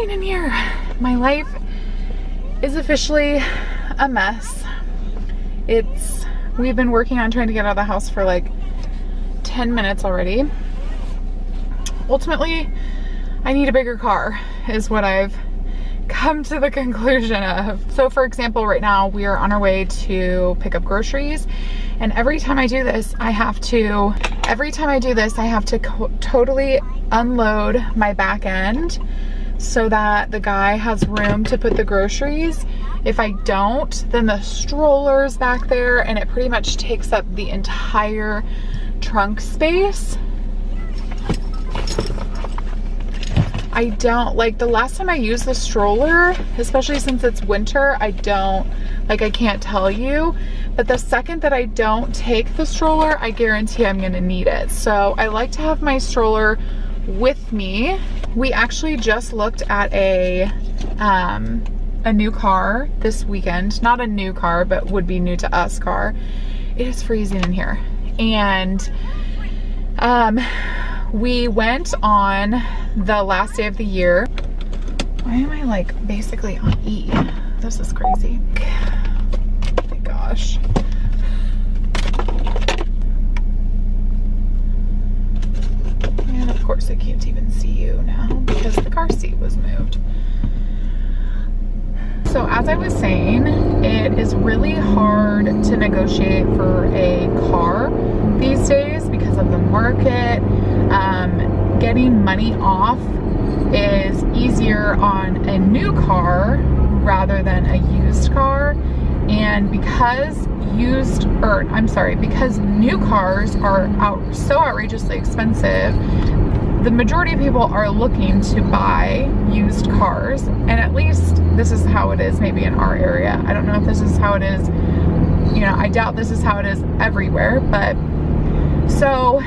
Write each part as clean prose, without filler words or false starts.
freezing in here. My life is officially a mess. We've been working on trying to get out of the house for like 10 minutes already. Ultimately, I need a bigger car is what I've come to the conclusion of. So for example, right now we are on our way to pick up groceries, and every time I do this, I have to totally unload my back end so that the guy has room to put the groceries. If I don't, then the stroller's back there and it pretty much takes up the entire trunk space. I don't, like the last time I used the stroller, especially since it's winter, I can't tell you, but the second that I don't take the stroller, I guarantee I'm gonna need it. So I like to have my stroller with me. We actually just looked at a new car this weekend. Not a new car, but would be new to us car. It is freezing in here. And we went on the last day of the year. Why am I like basically on E? This is crazy. Oh my gosh. And of course I can't even see you now because the car seat was moved. So as I was saying, it is really hard to negotiate for a car these days because of the market. Getting money off is easier on a new car rather than a used car. And because new cars are so outrageously expensive, the majority of people are looking to buy used cars. And at least this is how it is maybe in our area. I don't know if this is how it is, you know, I doubt this is how it is everywhere, but so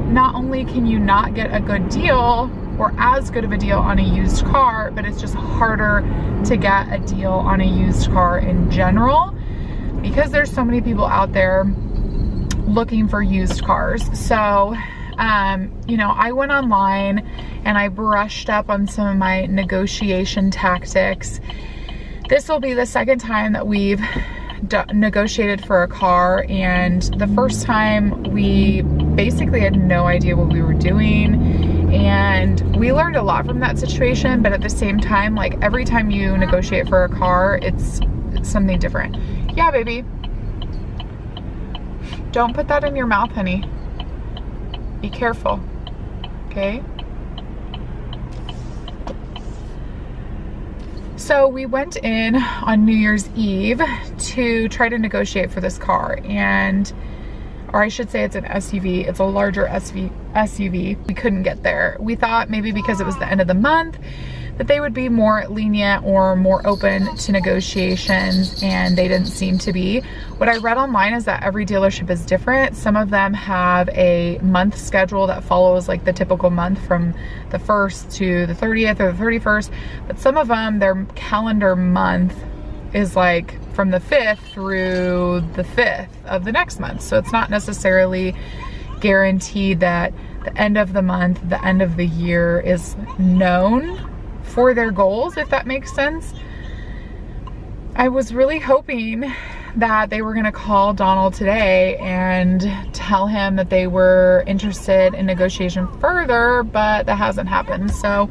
not only can you not get a good deal or as good of a deal on a used car, but it's just harder to get a deal on a used car in general because there's so many people out there looking for used cars. So, you know, I went online and I brushed up on some of my negotiation tactics. This will be the second time that we've negotiated for a car, and the first time we basically had no idea what we were doing, and we learned a lot from that situation. But at the same time, like every time you negotiate for a car, it's something different. Yeah, baby, don't put that in your mouth, honey. Be careful, okay? So we went in on New Year's Eve to try to negotiate for this car, or I should say it's an SUV. It's a larger SUV. We couldn't get there. We thought maybe because it was the end of the month that they would be more lenient or more open to negotiations, and they didn't seem to be. What I read online is that every dealership is different. Some of them have a month schedule that follows like the typical month from the 1st to the 30th or the 31st, but some of them, their calendar month is like from the 5th through the 5th of the next month. So it's not necessarily guaranteed that the end of the month, the end of the year is known for their goals, if that makes sense. I was really hoping that they were gonna call Donald today and tell him that they were interested in negotiation further, but that hasn't happened. So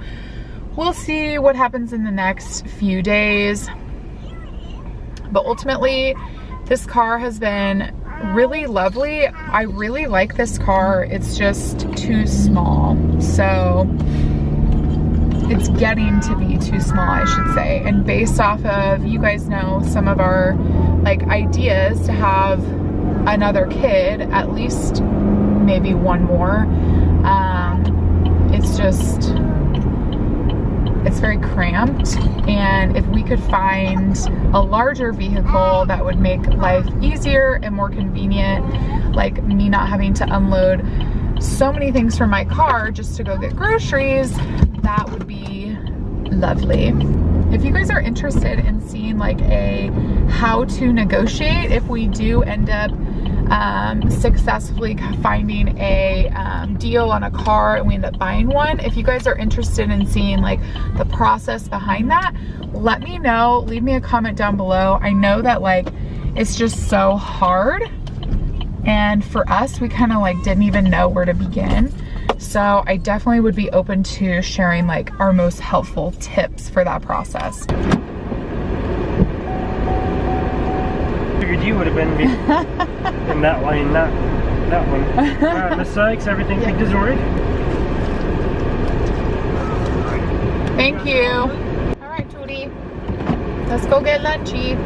we'll see what happens in the next few days. But ultimately, this car has been really lovely. I really like this car. It's just too small. So it's getting to be too small, I should say. And based off of, you guys know, some of our like ideas to have another kid, at least maybe one more, it's very cramped. And if we could find a larger vehicle that would make life easier and more convenient, like me not having to unload so many things from my car just to go get groceries, that would be lovely. If you guys are interested in seeing like a how to negotiate if we do end up successfully finding a deal on a car, and we ended up buying one. If you guys are interested in seeing like the process behind that, let me know. Leave me a comment down below. I know that like it's just so hard, and for us, we kind of like didn't even know where to begin. So I definitely would be open to sharing like our most helpful tips for that process. Figured you would have been in that lane, not that one. Alright, Miss Sykes, everything is ordered. Thank you. All right, Judy. Let's go get lunchy.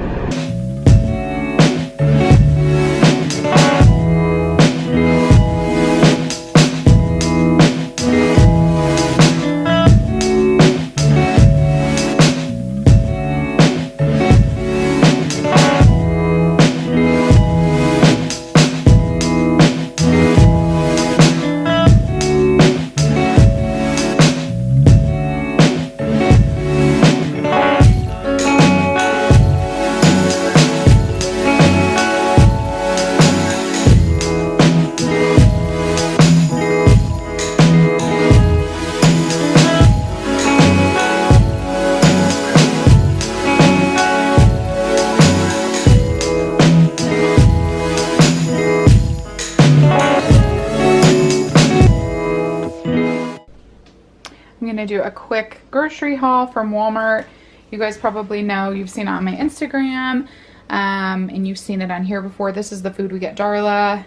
Do a quick grocery haul from Walmart. You guys probably know, you've seen it on my Instagram, and you've seen it on here before. This is the food we get Darla,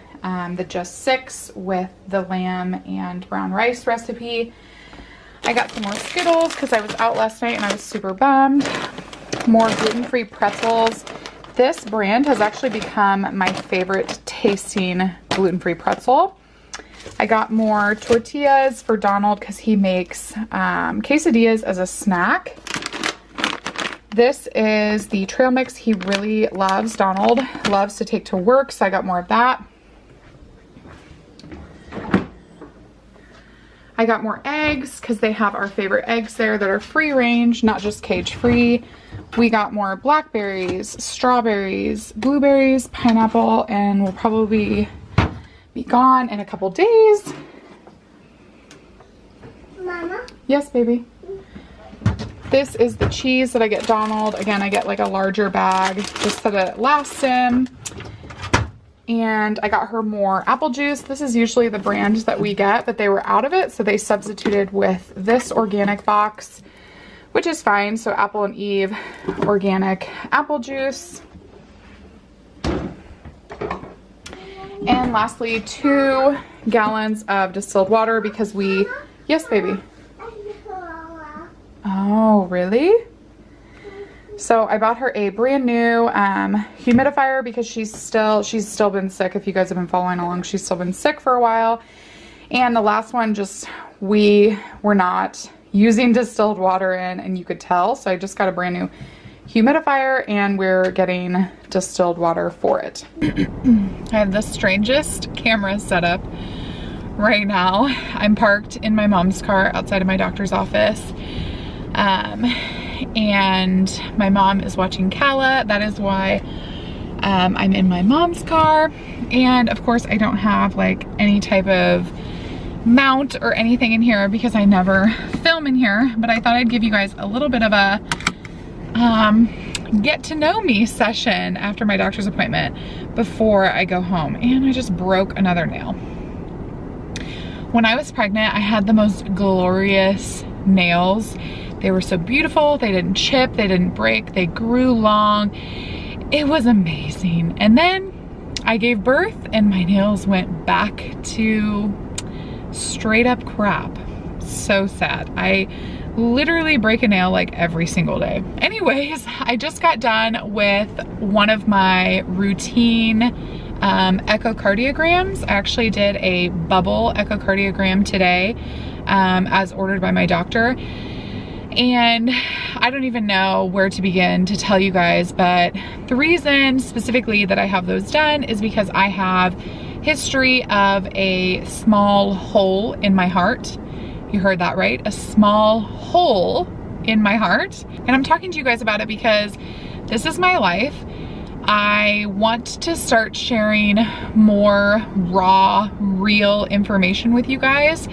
the Just 6 with the lamb and brown rice recipe. I got some more Skittles because I was out last night and I was super bummed. More gluten-free pretzels. This brand has actually become my favorite tasting gluten-free pretzel. I got more tortillas for Donald because he makes quesadillas as a snack. This is the trail mix he really loves. Donald loves to take to work, so I got more of that. I got more eggs because they have our favorite eggs there that are free range, not just cage free. We got more blackberries, strawberries, blueberries, pineapple, and we'll probably be gone in a couple days. Mama? Yes, baby. This is the cheese that I get Donald. Again, I get like a larger bag just so that it lasts him. And I got her more apple juice. This is usually the brand that we get, but they were out of it, so they substituted with this organic box, which is fine. So Apple and Eve organic apple juice. And lastly, 2 gallons of distilled water because we, yes, baby. Oh, really? So I bought her a brand new humidifier because she's still been sick. If you guys have been following along, she's still been sick for a while. And the last one, just, we were not using distilled water in, and you could tell. So I just got a brand new humidifier and we're getting distilled water for it. I have the strangest camera setup right now. I'm parked in my mom's car outside of my doctor's office. And my mom is watching Kala. That is why I'm in my mom's car. And of course I don't have like any type of mount or anything in here because I never film in here, but I thought I'd give you guys a little bit of a get to know me session after my doctor's appointment before I go home. And I just broke another nail. When I was pregnant, I had the most glorious nails. They were so beautiful. They didn't chip, they didn't break, they grew long. It was amazing. And then I gave birth and my nails went back to straight up crap. So sad. I literally break a nail like every single day. Anyways, I just got done with one of my routine echocardiograms. I actually did a bubble echocardiogram today as ordered by my doctor. And I don't even know where to begin to tell you guys, but the reason specifically that I have those done is because I have history of a small hole in my heart. You heard that right, a small hole in my heart. And I'm talking to you guys about it because this is my life. I want to start sharing more raw, real information with you guys,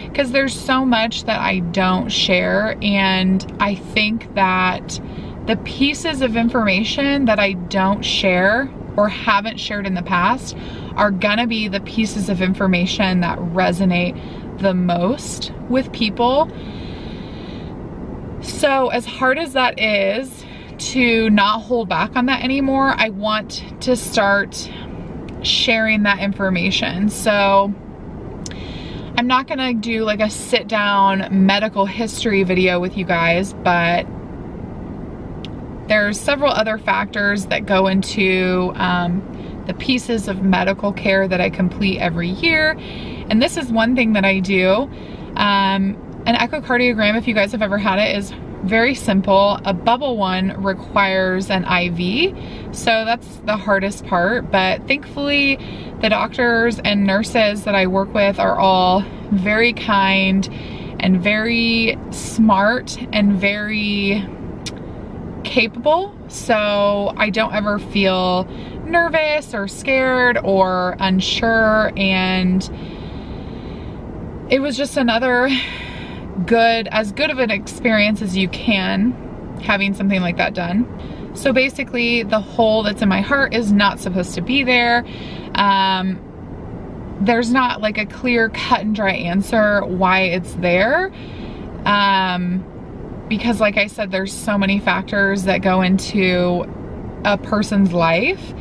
because there's so much that I don't share, and I think that the pieces of information that I don't share or haven't shared in the past are gonna be the pieces of information that resonate the most with people. So as hard as that is to not hold back on that anymore, I want to start sharing that information. So I'm not gonna do like a sit down medical history video with you guys, but there's several other factors that go into the pieces of medical care that I complete every year. And this is one thing that I do. An echocardiogram, if you guys have ever had it, is very simple. A bubble one requires an IV, so that's the hardest part. But thankfully, the doctors and nurses that I work with are all very kind and very smart and very capable. So I don't ever feel nervous or scared or unsure. And it was just another as good of an experience as you can having something like that done. So basically, the hole that's in my heart is not supposed to be there. There's not like a clear cut and dry answer why it's there. Because like I said, there's so many factors that go into a person's life.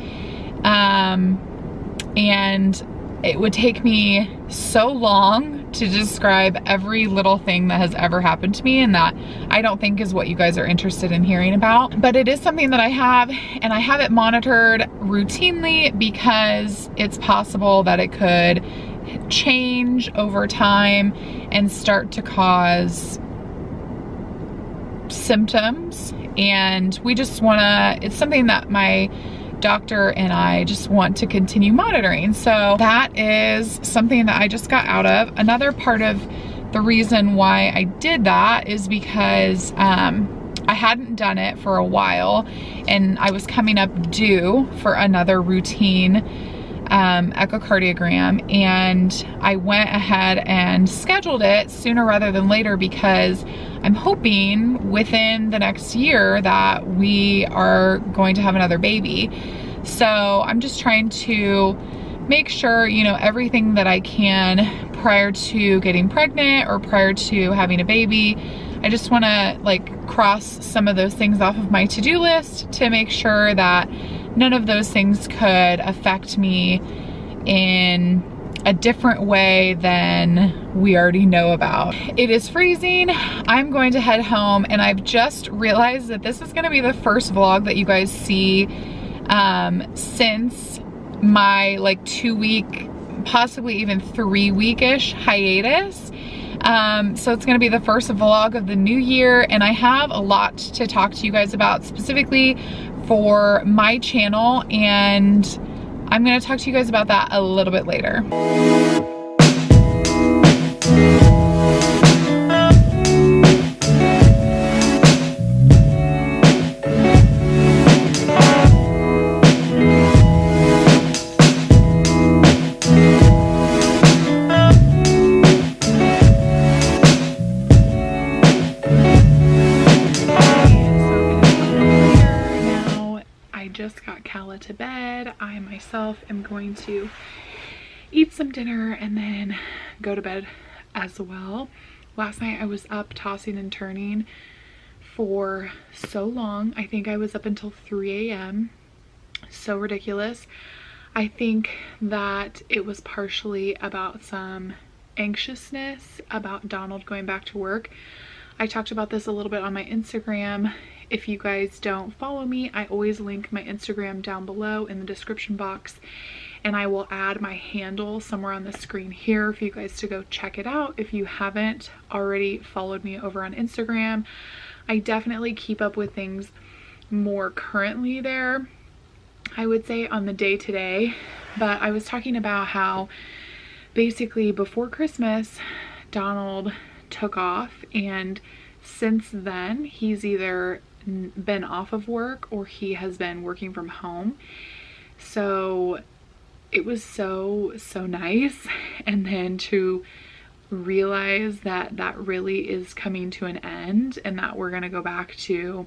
And it would take me so long to describe every little thing that has ever happened to me, and that I don't think is what you guys are interested in hearing about. But it is something that I have, and I have it monitored routinely because it's possible that it could change over time and start to cause symptoms. And we just wanna, it's something that my doctor and I just want to continue monitoring. So that is something that I just got out of. Another part of the reason why I did that is because I hadn't done it for a while, and I was coming up due for another routine echocardiogram, and I went ahead and scheduled it sooner rather than later because I'm hoping within the next year that we are going to have another baby. So I'm just trying to make sure, you know, everything that I can prior to getting pregnant or prior to having a baby. I just want to like cross some of those things off of my to-do list to make sure that none of those things could affect me in a different way than we already know about. It is freezing. I'm going to head home, and I've just realized that this is going to be the first vlog that you guys see since my like 2-week, possibly even 3-week-ish hiatus. So it's gonna be the first vlog of the new year, and I have a lot to talk to you guys about specifically for my channel, and I'm gonna talk to you guys about that a little bit later. To bed. I myself am going to eat some dinner and then go to bed as well. Last night I was up tossing and turning for so long. I think I was up until 3 a.m. So ridiculous. I think that it was partially about some anxiousness about Donald going back to work. I talked about this a little bit on my Instagram. If you guys don't follow me, I always link my Instagram down below in the description box, and I will add my handle somewhere on the screen here for you guys to go check it out if you haven't already followed me over on Instagram. I definitely keep up with things more currently there, I would say, on the day-to-day. But I was talking about how basically before Christmas, Donald took off, and since then he's either been off of work or he has been working from home. So it was so nice. And then to realize that that really is coming to an end and that we're gonna go back to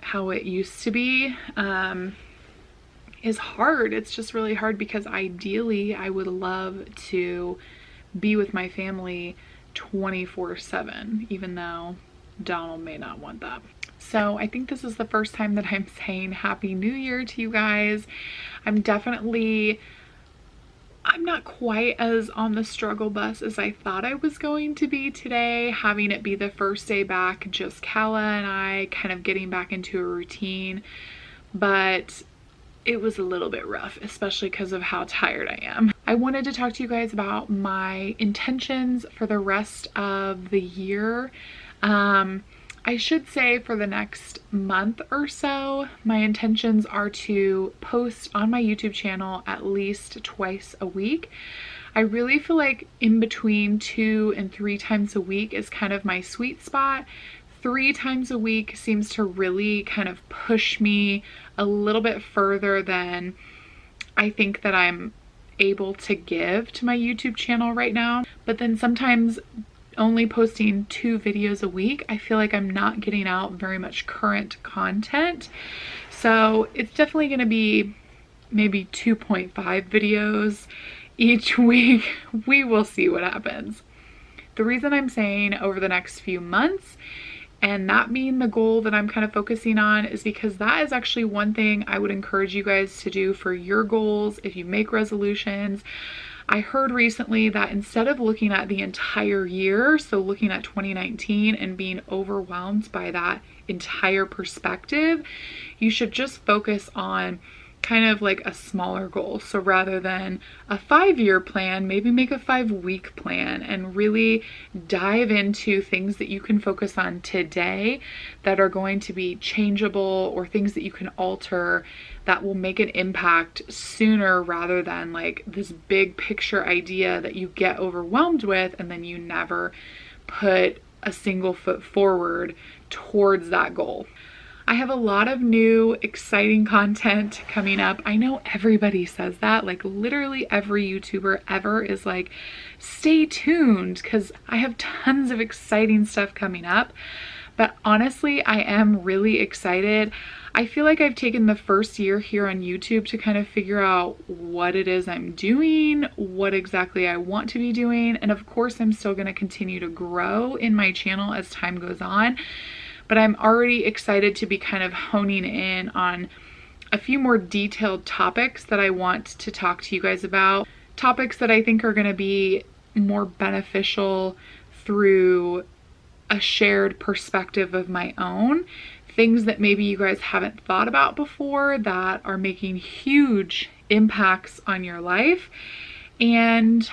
how it used to be is hard. It's just really hard because ideally I would love to be with my family 24/7, even though Donald may not want that. So I think this is the first time that I'm saying Happy New Year to you guys. I'm not quite as on the struggle bus as I thought I was going to be today, having it be the first day back, just Kala and I kind of getting back into a routine, but it was a little bit rough, especially because of how tired I am. I wanted to talk to you guys about my intentions for the rest of the year. I should say for the next month or so, my intentions are to post on my YouTube channel at least twice a week. I really feel like in between 2 and 3 times a week is kind of my sweet spot. 3 times a week seems to really kind of push me a little bit further than I think that I'm able to give to my YouTube channel right now. But then sometimes only posting 2 videos a week, I feel like I'm not getting out very much current content. So it's definitely going to be maybe 2.5 videos each week. We will see what happens. The reason I'm saying over the next few months and that being the goal that I'm kind of focusing on is because that is actually one thing I would encourage you guys to do for your goals if you make resolutions. I heard recently that instead of looking at the entire year, so looking at 2019 and being overwhelmed by that entire perspective, you should just focus on kind of like a smaller goal. So rather than a 5-year plan, maybe make a 5-week plan and really dive into things that you can focus on today that are going to be changeable or things that you can alter that will make an impact sooner rather than like this big picture idea that you get overwhelmed with and then you never put a single foot forward towards that goal. I have a lot of new exciting content coming up. I know everybody says that, like literally every YouTuber ever is like, stay tuned, because I have tons of exciting stuff coming up. But honestly, I am really excited. I feel like I've taken the first year here on YouTube to kind of figure out what it is I'm doing, what exactly I want to be doing. And of course, I'm still going to continue to grow in my channel as time goes on. But I'm already excited to be kind of honing in on a few more detailed topics that I want to talk to you guys about. Topics that I think are going to be more beneficial through a shared perspective of my own. Things that maybe you guys haven't thought about before that are making huge impacts on your life. And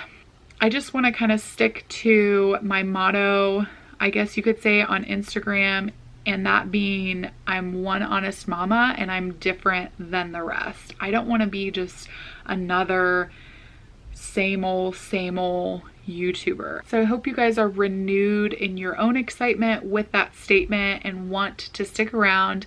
I just want to kind of stick to my motto, I guess you could say, on Instagram, and that being, I'm one honest mama and I'm different than the rest. I don't want to be just another same old YouTuber. So I hope you guys are renewed in your own excitement with that statement and want to stick around.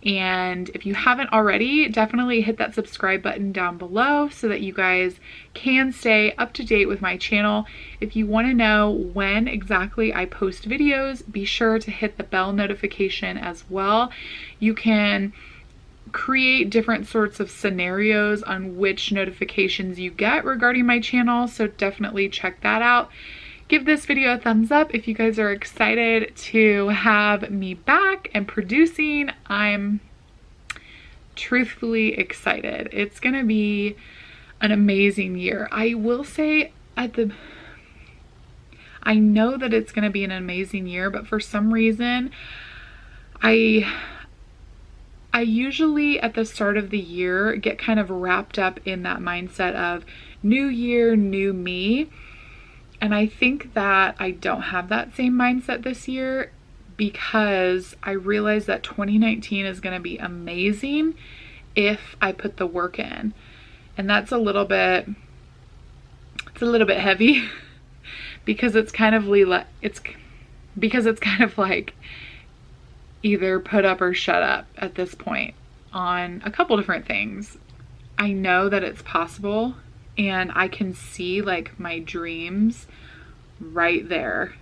And if you haven't already, definitely hit that subscribe button down below so that you guys can stay up to date with my channel. If you want to know when exactly I post videos, be sure to hit the bell notification as well. You can create different sorts of scenarios on which notifications you get regarding my channel, so definitely check that out. Give this video a thumbs up if you guys are excited to have me back and producing. I'm truthfully excited. It's gonna be an amazing year. I will say I know that it's gonna be an amazing year, but for some reason, I usually at the start of the year get kind of wrapped up in that mindset of new year, new me. And I think that I don't have that same mindset this year because I realize that 2019 is going to be amazing if I put the work in. And that's a little bit heavy because it's kind of like either put up or shut up at this point on a couple different things. I know that it's possible, and I can see like my dreams right there.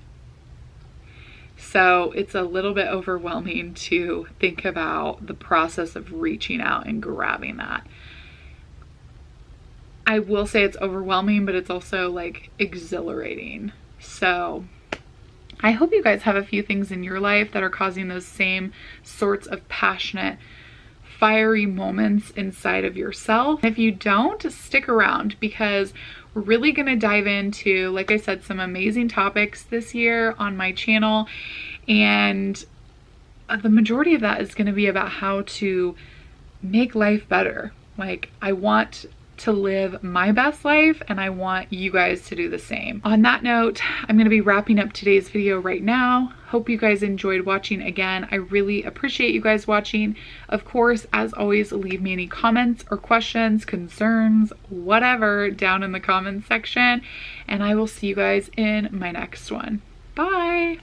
So it's a little bit overwhelming to think about the process of reaching out and grabbing that. I will say it's overwhelming, but it's also like exhilarating. So I hope you guys have a few things in your life that are causing those same sorts of passionate, fiery moments inside of yourself. If you don't, stick around, because we're really gonna dive into, like I said, some amazing topics this year on my channel. And the majority of that is gonna be about how to make life better. Like, I want to live my best life, and I want you guys to do the same. On that note, I'm going to be wrapping up today's video right now. Hope you guys enjoyed watching again. I really appreciate you guys watching. Of course, as always, leave me any comments or questions, concerns, whatever, down in the comments section, and I will see you guys in my next one. Bye!